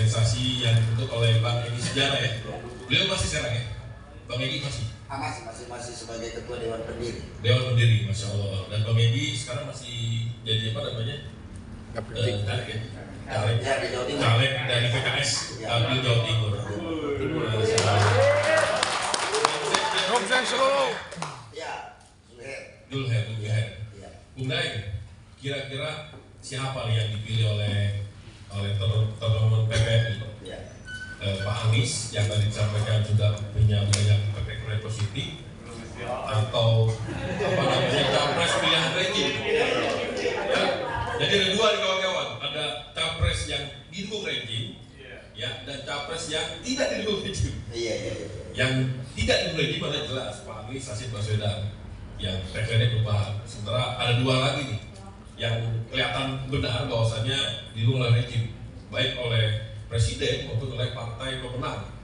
organisasi yang dibentuk oleh Bang Edi Sejarah ya. Beliau masih sekarang ya? Bang Edi masih? Masih sebagai ketua Dewan Pendiri. Dewan Pendiri, Masya Allah. Dan Bang Edi sekarang masih jadi apa namanya? Caleg dari PKS di Jawa Timur. Ya, Zulher. Bung Daeng, kira-kira siapa nih yang dipilih oleh teman-teman PPNI? Pak Anies yang tadi disampaikan juga punya banyak track positif, atau apa namanya capres pilihan rejim? Ya. Jadi ada dua nih kawan-kawan, ada capres yang didukung rejim, ya, dan capres yang tidak didukung rejim. Yang tidak didukung rejim ada jelas Pak Anies Rashid Baswedan yang PPNI perubahan. Sementara ada dua lagi nih yang kelihatan benar bahwasannya didukung oleh rejim, baik oleh Presiden maupun oleh partai pemenang,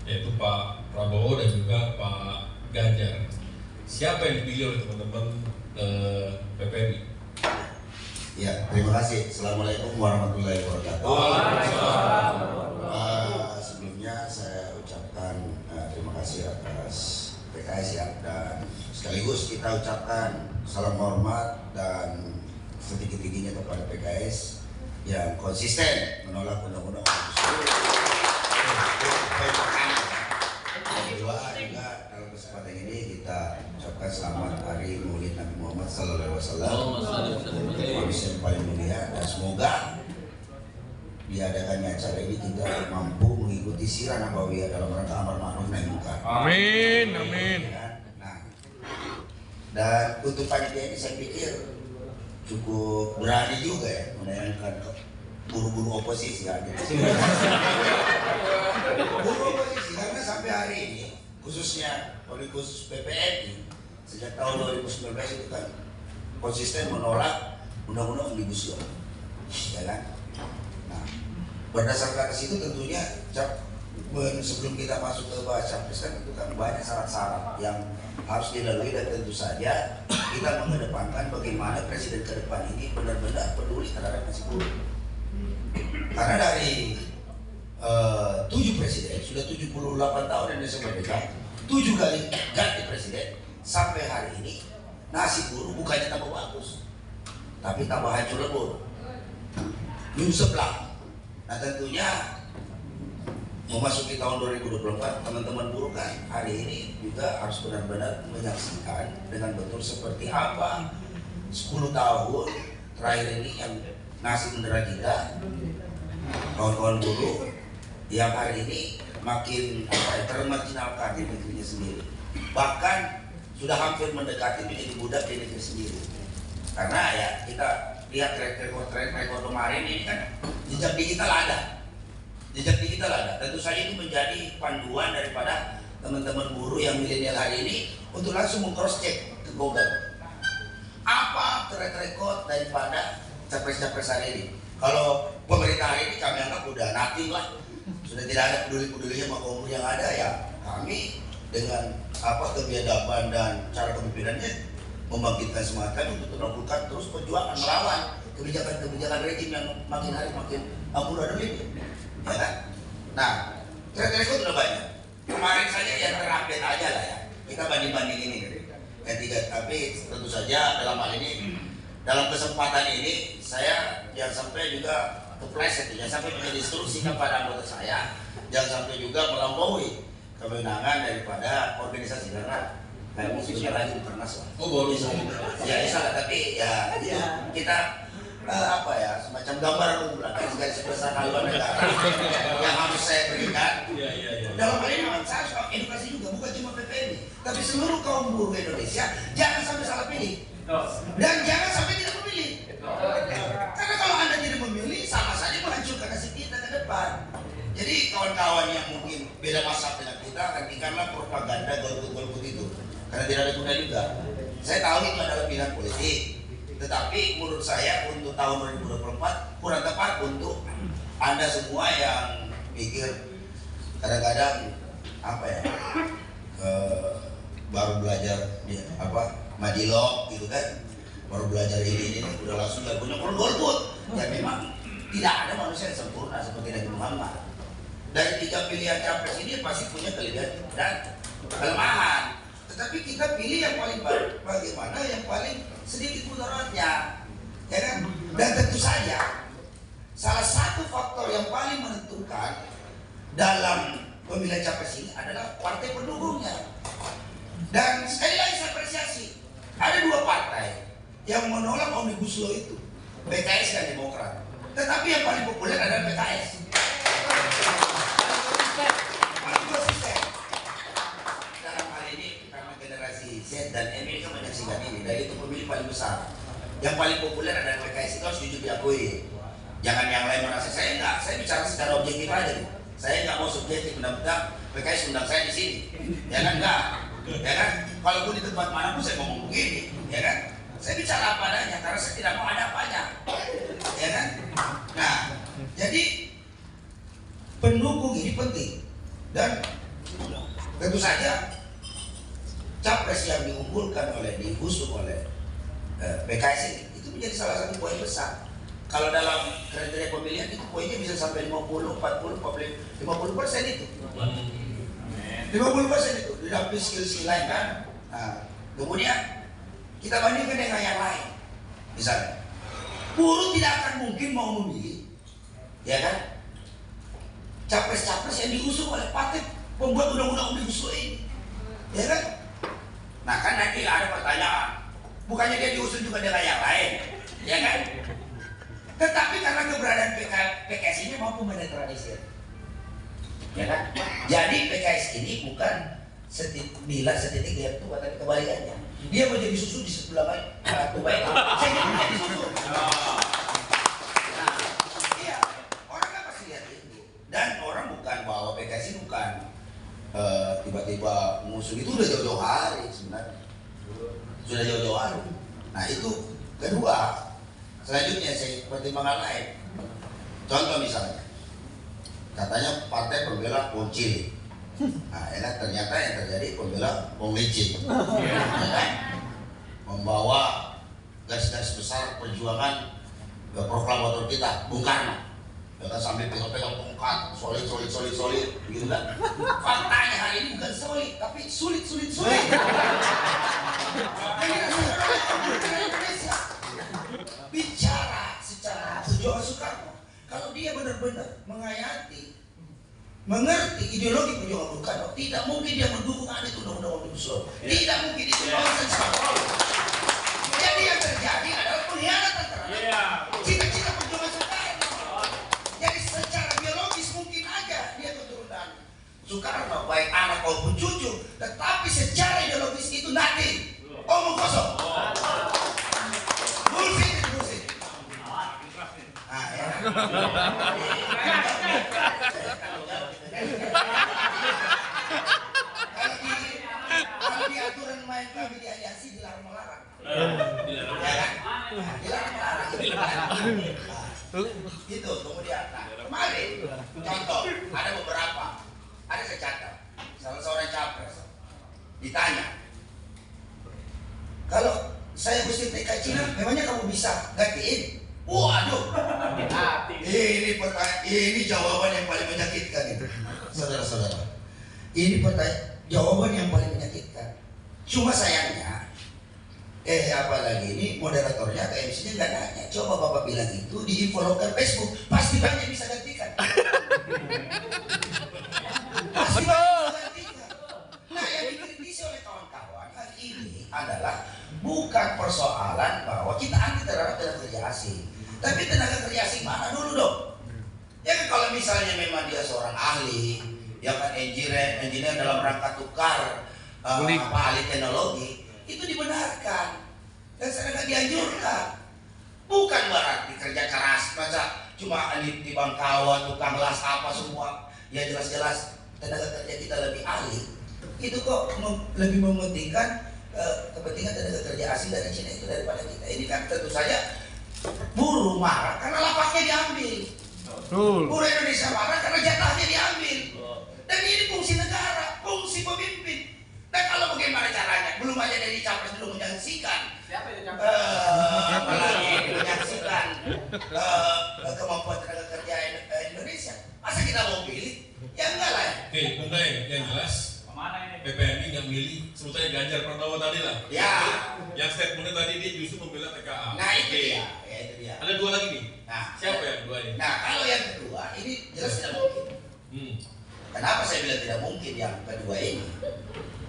yaitu Pak Prabowo dan juga Pak Ganjar. Siapa yang dipilih oleh teman-teman PPNI? Ya, terima kasih. Assalamualaikum warahmatullahi wabarakatuh. Sebelumnya saya ucapkan terima kasih atas PKS ya, dan sekaligus kita ucapkan salam hormat dan setinggi-tingginya kepada PKS yang konsisten menolak undang-undang Omnibus Law. Kedua juga dalam kesempatan ini kita ucapkan selamat Hari Maulid Nabi Muhammad SAW, manusia yang paling mulia, dan semoga diadakannya acara ini kita mampu mengikuti sirah nabawiyah dalam rangka amar ma'ruf nahi munkar. Amin. Nah, dan untuk panitia ini saya pikir cukup berani juga ya menayangkan buru-buru oposisi ya. Buru oposisi karena sampai hari ini khususnya khusus PPNI sejak tahun 2019 itu kan konsisten menolak undang-undang Omnibus Law, ya kan? Nah, berdasarkan situ tentunya sebelum kita masuk ke bahas capres kan itu kan banyak syarat-syarat yang harus dilalui, dan tentu saja kita mengedepankan bagaimana presiden ke depan ini benar-benar peduli terhadap nasib buruh. Karena dari 7 presiden, sudah 78 tahun Indonesia merdeka, 7 kali ganti presiden, sampai hari ini nasib buruh bukannya tambah bagus, tapi tambah hancur lebur, nyungsep lah. Nah tentunya memasuki tahun 2024, teman-teman buruh kan hari ini juga harus benar-benar menyaksikan dengan betul seperti apa 10 tahun terakhir ini yang nasib mendera kita, kawan-kawan buruh yang hari ini makin termarginalkan di negerinya sendiri, bahkan sudah hampir mendekati menjadi budak di negeri sendiri. Karena ya kita lihat track record kemarin ini kan jejak digital ada. Tentu saja ini menjadi panduan daripada teman-teman buruh yang milenial hari ini untuk langsung meng-cross check ke Google apa track record daripada capres-capres hari ini. Kalau pemerintah hari ini kami anggap udah nothing lah, sudah tidak ada peduli-pedulinya sama kaum yang ada. Ya kami dengan kebiadaban dan cara kepemimpinannya membangkitkan semangat kami untuk melakukan terus perjuangan melawan kebijakan-kebijakan rejim yang makin hari makin amburadul ini. Ya kan? Nah, track record sudah banyak. Kemarin saja yang terupdate aja lah ya. Kita banding-banding ini. Tapi tentu saja dalam hal ini, dalam kesempatan ini saya jangan sampai juga kepleset, jangan sampai menjadi instruksi kepada anggota saya, jangan sampai juga melampaui kewenangan daripada organisasi, karena kami sudah lagi Mukernas lah. Oh boleh. Ya salah, tapi ya itu kita semacam gambar belakang garis besar haluan negara yang harus saya berikan. Dalam hal ini memang saya harus edukasi juga, bukan cuma PPNI, tapi seluruh kaum buruh Indonesia jangan sampai salah pilih dan jangan sampai tidak memilih. Karena kalau Anda tidak memilih, sama saja menghancurkan nasib kita ke depan. Jadi kawan-kawan yang mungkin beda mazhab dengan kita, hentikanlah propaganda golput-golput itu, karena tidak ada guna juga. Saya tahu itu adalah pilihan politik, tetapi menurut saya untuk tahun 2024 kurang tepat untuk Anda semua yang pikir kadang-kadang baru belajar madilog gitu kan, baru belajar ini udah langsung gak punya golput. Ya memang tidak ada manusia yang sempurna seperti Nabi Muhammad. Dari 3 pilihan capres ini pasti punya kelebihan dan kelemahan. Tetapi kita pilih yang paling baik, bagaimana yang paling sedikit mudaratnya, ya kan? Dan tentu saja salah satu faktor yang paling menentukan dalam pemilihan capres ini adalah partai pendukungnya. Dan sekali lagi saya apresiasi, ada 2 partai yang menolak Omnibus Law itu, PKS dan Demokrat. Tetapi yang paling populer adalah PKS. Dalam hal ini karena generasi Z dan M ini kan menyaksikan ini, dan itu pemilih paling besar. Yang paling populer adalah PKS, itu harus jujur diakui. Jangan yang lain merasa saya enggak, saya bicara secara objektif aja. Saya enggak mau subjektif, undang-undang PKS undang saya di sini. Ya kan enggak? Ya kan? Kalaupun di tempat manapun saya ngomong begini, ya kan? Saya bicara apa adanya karena saya tidak mau ada apanya. Ya kan? Nah, jadi pendukung ini penting. Dan tentu saja capres yang diusung oleh PKS ini itu menjadi salah satu poin besar. Kalau dalam kriteria pemilihan itu poinnya bisa sampai 50, 40, 50% itu. 50% itu didamping skill lain kan. Nah, kemudian kita bandingkan dengan yang lain. Misalnya, buruh tidak akan mungkin mau memilih, ya kan? Capres-capres yang diusung oleh partai pembuat undang-undang Omnibus Law ini, ya kan? Nah kan nanti ada pertanyaan, bukannya dia diusung juga dengan yang lain, ya kan? Tetapi karena keberadaan PKS ini mampu menetralisir, ya kan? Jadi PKS ini bukan setitik dia tuh, tapi kebalikannya. Dia menjadi susu di sebelah batu baik. Saya jadi menjadi susu. Nah, iya, orang kan pasti lihat itu. Dan orang bukan bahwa PKS ini bukan tiba-tiba mengusung, itu udah jauh-jauh hari sebenarnya. Sudah jauh-jauh hari. Nah itu kedua. Selanjutnya saya pertimbangan lain. Contoh misalnya, katanya partai pembela wong cilik. Nah, ternyata yang terjadi pembela wong licin. Membawa garis-garis besar perjuangan proklamator kita, Bung Karno. Ya kan sambil pegang-pegang tongkat, solid, gitu kan. Faktanya hari ini bukan solid, tapi sulit. Bicara secara perjuangan Soekarno, kalau dia benar-benar mengerti ideologi perjuangan Bung Karno, tidak mungkin dia mendukung ada itu undang-undang Omnibus Law. Tidak mungkin itu nonsense. Jadi yang terjadi adalah pengkhianatan terhadap cita-cita perjuangan Soekarno. Jadi secara biologis mungkin aja dia keturunan Soekarno, baik anak maupun cucu, tetapi secara ideologis itu nothing, omong kosong. Bullshit. Nah, ya. Kalau di aturan main kami di aliansi dilarang melarang. Gitu. Kemudian, kemarin contoh ada beberapa, ada saya catat, salah seorang capres ditanya, kalau saya mesti TK Cina, memangnya kamu bisa gantiin? Waduh, ini jawaban yang paling menyakitkan itu, saudara-saudara. Ini jawaban yang paling menyakitkan. Cuma sayangnya, apalagi ini moderatornya ke MC-nya nggak nanya. Coba Bapak bilang itu di follow-kan Facebook, pasti banyak bisa gantikan. Pasti banyak bisa gantikan. Nah, yang dikritisi oleh kawan-kawan hari ini adalah bukan persoalan bahwa kita anti terhadap tenaga kerja asing, tapi tenaga kerja asing mana dulu dong? Ya kan kalau misalnya memang dia seorang ahli, ya kan engineer dalam rangka tukar ahli teknologi, itu dibenarkan dan sangat dianjurkan. Bukan berarti kerja keras, masa cuma di bangkawan, tukang las apa semua, ya jelas-jelas tenaga kerja kita lebih ahli. Itu kok lebih mementingkan kepentingan tenaga kerja asing dari Cina itu daripada kita. Ini kan tentu saja buruh marah karena lapaknya diambil. Buruh Indonesia marah karena jatahnya diambil. Dan ini fungsi negara, fungsi pemimpin. Dan kalau bagaimana caranya? Belum aja dari capres belum menyaksikan. Siapa yang apalagi menyaksikan kemampuan tenaga kerja Indonesia. Oke, Bung Daeng, yang jelas PPMI nggak milih sebetulnya Ganjar Pranowo tadi lah. Ya. Yang statementnya tadi dia justru membela TKA. Nah itu dia, ya itu dia. Ada dua lagi nih. Nah, Siapa yang dua ini? Nah kalau yang kedua ini jelas tidak mungkin. Kenapa saya bilang tidak mungkin yang kedua ini?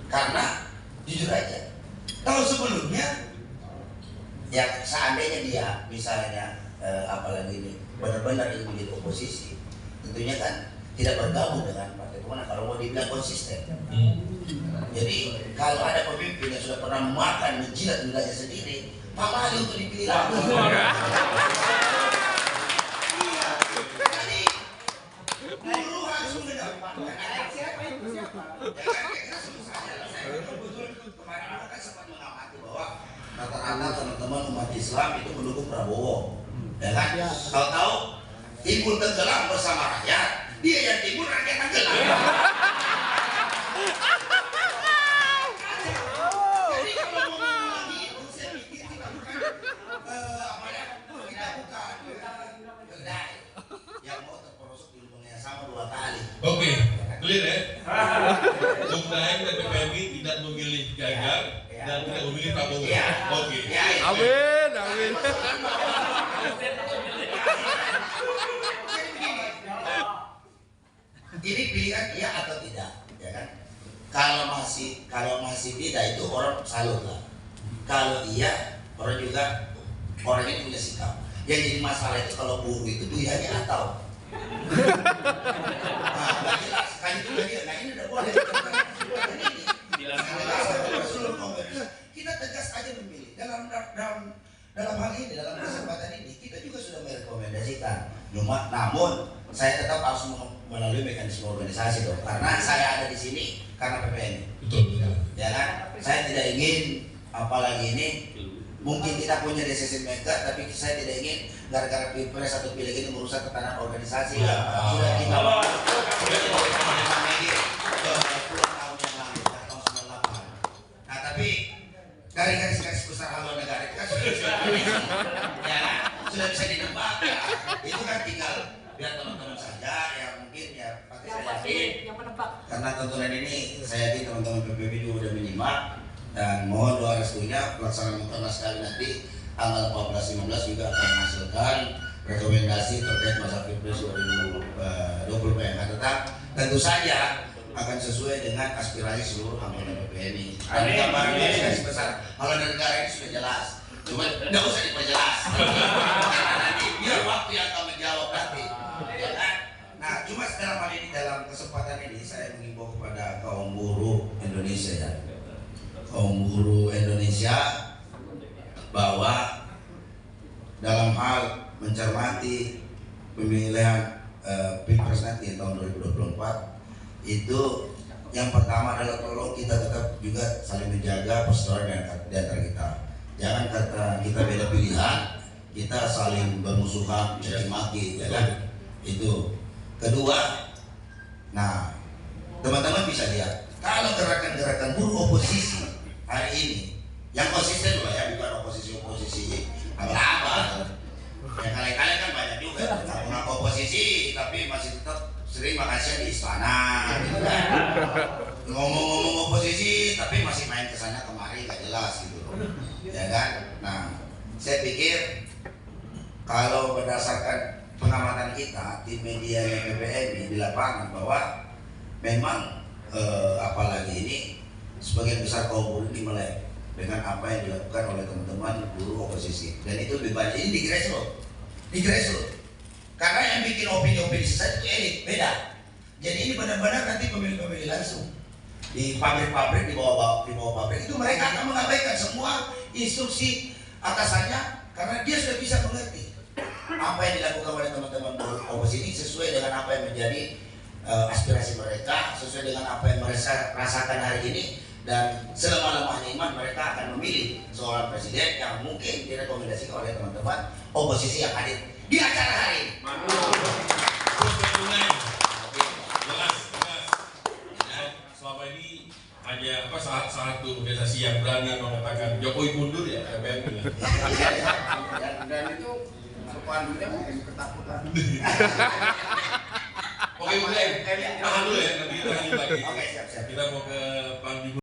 Karena jujur aja, tahun sebelumnya, ya seandainya dia misalnya apalagi ini benar-benar ingin menjadi oposisi, tentunya kan tidak bergabung dengan partai pemenang kalau mau dibilang konsisten. Jadi kalau ada pemimpin yang sudah pernah makan menjilat lidahnya sendiri, Pak Mali untuk dipilih lagi. Iya. Jadi buruh harus mendapatkan. Siapa itu siapa? Ya kan kira-kira susah saja lah. Saya betul kemarin kan sempat mengamati bahwa rata-rata teman-teman umat Islam itu mendukung Prabowo. Ya kan? Tahu-tahu timbul tenggelam bersama rakyat. Dia yang timbul rakyat tenggelam. Jadi kalau mau lagi itu saya pikir kita bukan kedai yang mau terperosok di lubang yang sama 2 kali. Oke, clear ya? Bung Daeng dan PPMI tidak memilih Ganjar dan tidak memilih Prabowo. Oke. Amin, amin. Ini pilihan iya atau tidak, ya kan? Kalau masih tidak itu orang salut lah. Kalau iya, orang ini punya sikap. Yang jadi masalah itu kalau buruh itu pilihannya atau. Nah, nggak jelas. Kan itu dia. Nah ini udah boleh. Kita tegas aja memilih. Dalam hal ini, dalam kesempatan ini, kita juga sudah merekomendasikan. Namun saya tetap harus melalui mekanisme organisasi dong, karena saya ada di sini karena PPN. Betul. Ya kan? Saya tidak ingin apalagi ini mungkin kita punya decision maker, tapi saya tidak ingin gara-gara pilpres atau pileg ini merusak tatanan organisasi. Sudah kita puluhan tahun yang lalu, tahun 98. Nah tapi dari garis-garis besar haluan negara itu kan sudah bisa ditebak ya. Itu kan tinggal biar teman-teman saja yang mungkin ya pasti yang menebak. Karena tontonan ini saya yakin teman-teman PPP juga sudah menyimak dan mohon doa restunya pelaksanaan mukernas sekali nanti tanggal 14-15 juga akan menghasilkan rekomendasi terkait masa pilpres 2024 yang akan datang. Tentu saja akan sesuai dengan aspirasi seluruh anggota PPNI. Dan gambaran garis besar haluan negara ini sudah jelas. Cuma nggak usah diperjelas. Karena nanti biar waktu yang akan menjawab nanti. Ya kan? Nah, cuma dalam hal ini, dalam kesempatan ini saya mengimbau kepada kaum buruh Indonesia ya. Kaum buruh Indonesia bahwa dalam hal mencermati pemilihan Pilpres nanti tahun 2024 itu yang pertama adalah tolong kita tetap juga saling menjaga persaudaraan di antara kita. Jangan kata kita beda pilihan, kita saling bermusuhan, caci maki, ya kan? Itu. Kedua, nah teman-teman bisa lihat kalau gerakan-gerakan buruh oposisi hari ini yang konsisten loh ya, bukan oposisi abal-abal. Yang kalian kan banyak juga mengaku oposisi tapi masih tetap sering makasih di istana, gitu kan? Ngomong-ngomong oposisi tapi masih main kesana kemari gak jelas gitu, ya kan? Nah, saya pikir kalau berdasarkan pengamatan kita tim media PPMI di lapangan bahwa memang apalagi ini sebagian besar kaum buruh ini melek dengan apa yang dilakukan oleh teman-teman buruh oposisi, dan itu lebih banyak ini di grassroots. Karena yang bikin opini-opini saya itu elit, beda. Jadi ini benar-benar nanti pemilih-pemilih langsung di pabrik-pabrik, di bawah pabrik itu mereka akan mengabaikan semua instruksi atasannya karena dia sudah bisa mengerti apa yang dilakukan oleh teman-teman oposisi ini sesuai dengan apa yang menjadi aspirasi mereka, sesuai dengan apa yang mereka rasakan hari ini, dan selemah-lemahnya iman mereka akan memilih seorang presiden yang mungkin direkomendasikan oleh teman-teman oposisi yang hadir di acara hari ini. Jelas. Selama ini hanya salah satu organisasi yang berani mengatakan Jokowi mundur ya, PPMI. Dan itu pandunya mungkin ketakutan. Oke, tahan dulu ya, nanti kita lagi. Oke, siap. Kita mau ke Bang Bimo.